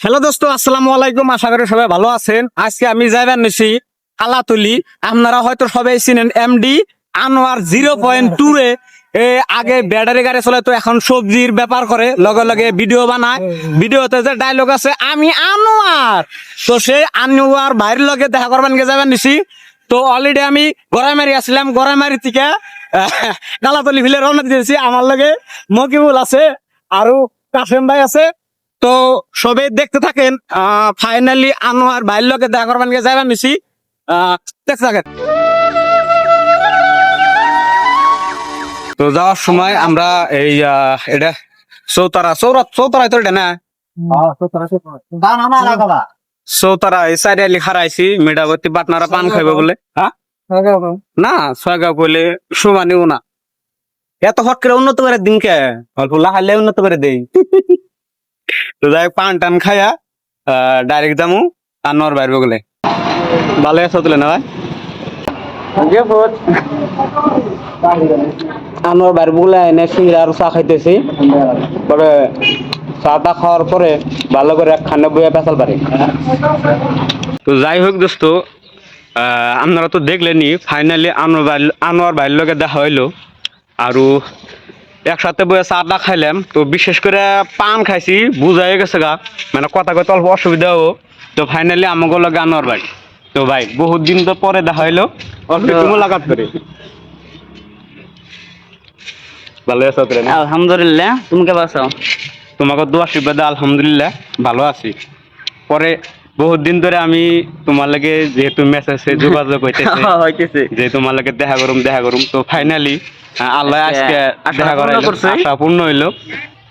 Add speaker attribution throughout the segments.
Speaker 1: Hello দোস্ত, আসসালামু আলাইকুম। আশা করি সবাই ভালো আছেন। আজকে আমি যাইবার নিছি কালাতুলি। আপনারা হয়তো সবাই চিনেন এমডি আনোয়ার 0.2 এ আগে ব্যাটারি গাড়ি চলে, তো এখন সবজির ব্যাপার করে, লগে লগে ভিডিও বানায়। ভিডিওতে যে ডায়লগ আছে আমি আনোয়ার, তো সেই আনোয়ার ভাইয়ের লগে দেখা করবেন গে যাবেন নিছি। তো অলরেডি আমি গড়াইমারি আসলাম, গড়াইমারি থেকে কালাতলি ভিলে রওনা দিয়েছি। আমার লগে মকিবুল আছে, আরো কাশেম ভাই আছে। তো সবাই দেখতে থাকেন। ফাইনালি আনোয়ার ভাইয়ের লগে দেখা করবেন গে যাবেন নিছি, দেখতে থাকেন। তো যাওয়ার সময় আমরা এই এটা চৌতারা তো এটা না চৌতারা এই সাইডে লিখা রাইছি মেডাবতী পাটনারা পান খাইবে বলে। হ্যাঁ না ছয়গাঁও কইলে সুমানিও না, এত হট করে উন্নত করে দিনকে অল্প লাহাইলে উন্নত করে দেই। তো যাই পান টান খাইয়া ডাইরেক্ট যামু আনোয়ার বাইর বগলে। ভালো আছো তুলে না ভাই? আনোয়ার বাইর বগলে এনে সিঙ্গড়া আর চা খাইতেছি। পরে চাটা খাওয়ার পরে ভালো করে একখানে বইয়া পেঁচাল পারি। তো যাই হোক দোস্ত, আপনারা তো দেখলেনি ফাইনালি আনোয়ার ভাইয়ের লগে দেখা হইলো, আরো একসাথে বইয়া চাটা খাইলাম। তো বিশেষ করে পান খাইছি, বুঝাই গেছে গা, মানে কথা কইতে অল্প অসুবিধাও। তো ফাইনালি আমাকে লগে আনোয়ার ভাই। তো ভাই বহুত দিন তো পরে দেখা হইলো, মোলাকাত করে। ভালো আছো?
Speaker 2: আলহামদুলিল্লাহ, তুমি কেমন আছো?
Speaker 1: তোমাকে দোয়া আশীর্বাদে আলহামদুলিল্লাহ ভালো আছি। পরে বহুত দিন ধরে আমি তোমার লাগে যেহেতু মেসেজে যোগাযোগ হইতেছে যে তোমার লাগে দেখা করুম। তো ফাইনালি আল্লাহ আজকে দেখা করাইলো, আশা পূর্ণ হইলো।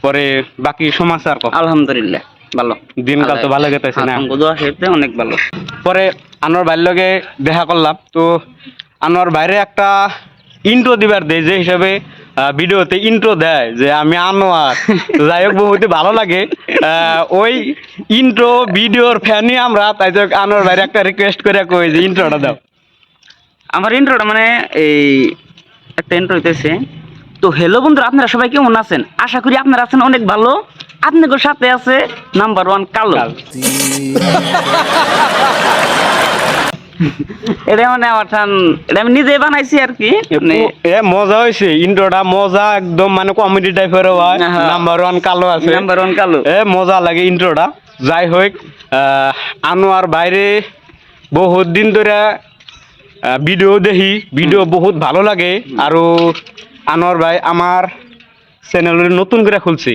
Speaker 1: পরে বাকি সমাচার
Speaker 2: আলহামদুলিল্লাহ ভালো,
Speaker 1: দিনকাল তো ভালো গেতেছে না?
Speaker 2: অনেক ভালো।
Speaker 1: পরে আনোয়ার ভাইয়ের লগে দেখা করলাম। তো আনোয়ার বাইরে একটা ইন্ট্রো দিবার দেয়, যে হিসাবে ভিডিওতে ইন্ট্রো দেয় যে আমি আনোয়ার। যাই হোক বহুত ভালো লাগে ওই ইন্ট্রো ভিডিওর ফ্যানই আমরা। তাই তো আনোয়ার ভাইরে একটা রিকোয়েস্ট করে কই যে ইন্ট্রোটা দাও।
Speaker 2: আমার ইন্ট্রোটা মানে এই একটা ইন্ট্রো হইতেছে। তো হ্যালো বন্ধুরা, আপনারা সবাই কেমন আছেন? আশা করি আপনারা আছেন অনেক ভালো। আপনাদের সাথে আছে নাম্বার 1 কালো। এটা মানে এটা আমি নিজে বানাইছি আর কি।
Speaker 1: মজা হয়েছে ইন্ট্রোটা, মজা একদম, মানে কমেডি টাইপের হয়। নাম্বার 1 কালো আছে,
Speaker 2: নাম্বার 1 কালো।
Speaker 1: মজা লাগে ইন্ট্রোটা। যাই হোক, আনোয়ার বাইরে বহুত দিন ধরে ভিডিও দেখি, ভিডিও বহুত ভালো লাগে। আরো আনোয়ার ভাই আমার চ্যানেল নতুন করে খুলছি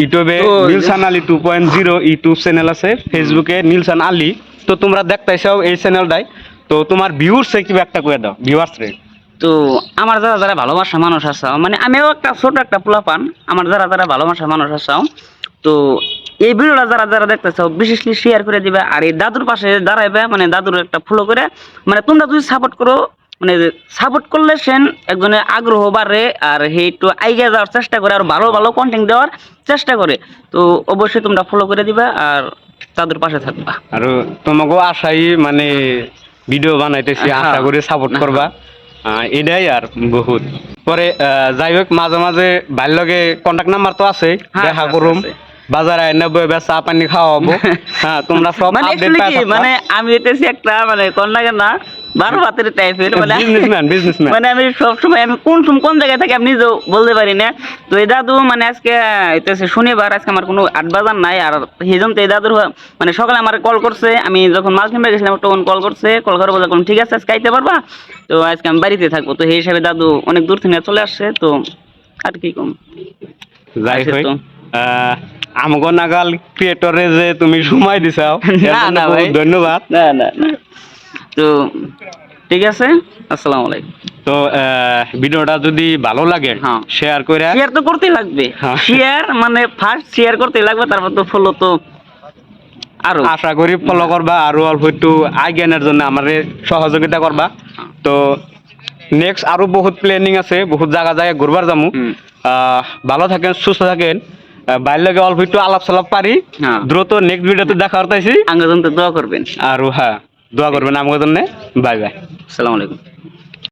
Speaker 1: ইউটিউবে, নিলসান আলী 2.0 ইউটিউব চ্যানেল আছে। ফেসবুকে নিলসান আলী। তো তোমরা দেখতেছাও এই চ্যানেলটাই। তো তোমার ভিউয়ার্স কি একটা করে দাও ভিউয়ার্স রে।
Speaker 2: তো আমার যারা ভালোবাসা মানুষ আছে, মানে আমিও একটা ছোট একটা পোলাপান, আমার যারা ভালোবাসা মানুষ আছে, তো এই ভিডিওটা যারা দেখতেছো বিশেষ করে শেয়ার করে দিবে। আর এই দাদুর পাশে দাঁড়াইবে, মানে দাদুর একটা ফলো করে, মানে তোমরা যদি সাপোর্ট করো, মানে সাপোর্ট করলে সেন একজনের আগ্রহ বাড়ে, আর হে একটু আইগে যাওয়ার চেষ্টা করে, আর ভালো ভালো কন্টেন্ট দেওয়ার চেষ্টা করে। তো অবশ্যই তোমরা ফলো করে দিবা আর দাদুর পাশে থাকবা।
Speaker 1: আর তোমাকেও আশাই মানে ভিডিও বানাইতেছি, আশা করি সাপোর্ট করবা। এটাই আর বহুত। পরে যাই হোক, মাঝে মাঝে ভাইয়ের লগে কন্টাক্ট নাম্বার তো আছে, দেখা করুম। বাজারে এনে বইবে চা পানি খাওয়াবো। হ্যাঁ, তোমরা সব আপডেট পাই।
Speaker 2: মানে আমি এতেছি একটা মানে কোন লাগে না 12 ভাতের টাইপের, মানে বিজনেসম্যান। মানে আমি সব সময় আমি কোন জায়গায় থাকি আমি নিজেও বলতে পারি না। তো এই দাদু মানে আজকে এতেছে শনিবার, আজকে আমার কোনো 8 বাজার নাই। আর সেইজন তো এই দাদুর মানে সকালে আমার কল করছে, আমি যখন মাল কিনতে গেছিলাম তখন কল করছে। কল করে বলে ঠিক আছে আজকে আইতে পারবা? তো আজকে আমি বাড়িতে থাকবো। তো সেই হিসাবে দাদু অনেক দূর থেকে চলে আসছে। তো আর কি কম,
Speaker 1: যাই হোক, আমগো নাগাল ক্রিয়েটরে যে তুমি সময় দিছাও,
Speaker 2: না ভাই
Speaker 1: ধন্যবাদ।
Speaker 2: না তো ঠিক আছে, আসসালামু আলাইকুম।
Speaker 1: তো ভিডিওটা যদি ভালো লাগে শেয়ার
Speaker 2: তো করতেই লাগবে। শেয়ার মানে ফার্স্ট শেয়ার করতেই লাগবে, তারপর তো ফলো তো আরো
Speaker 1: আশা করি ফলো করবা, আরো অল্প একটু আইজ্ঞানের জন্য আমাদের সহযোগিতা করবা। তো নেক্সট আরো বহুত প্ল্যানিং আছে, বহুত জায়গায় ঘুরবার যাবো। ভালো থাকেন, সুস্থ থাকেন। বাইরে লাগে অল্প একটু আলাপ সালাপ পারি। দ্রুত নেক্সট ভিডিওতে দেখা করতেছি।
Speaker 2: আঙ্গজন তো দোয়া করবেন।
Speaker 1: আর হ্যাঁ, দোয়া করবেন আমাদের জন্য। বাই বাই,
Speaker 2: আসসালামু আলাইকুম।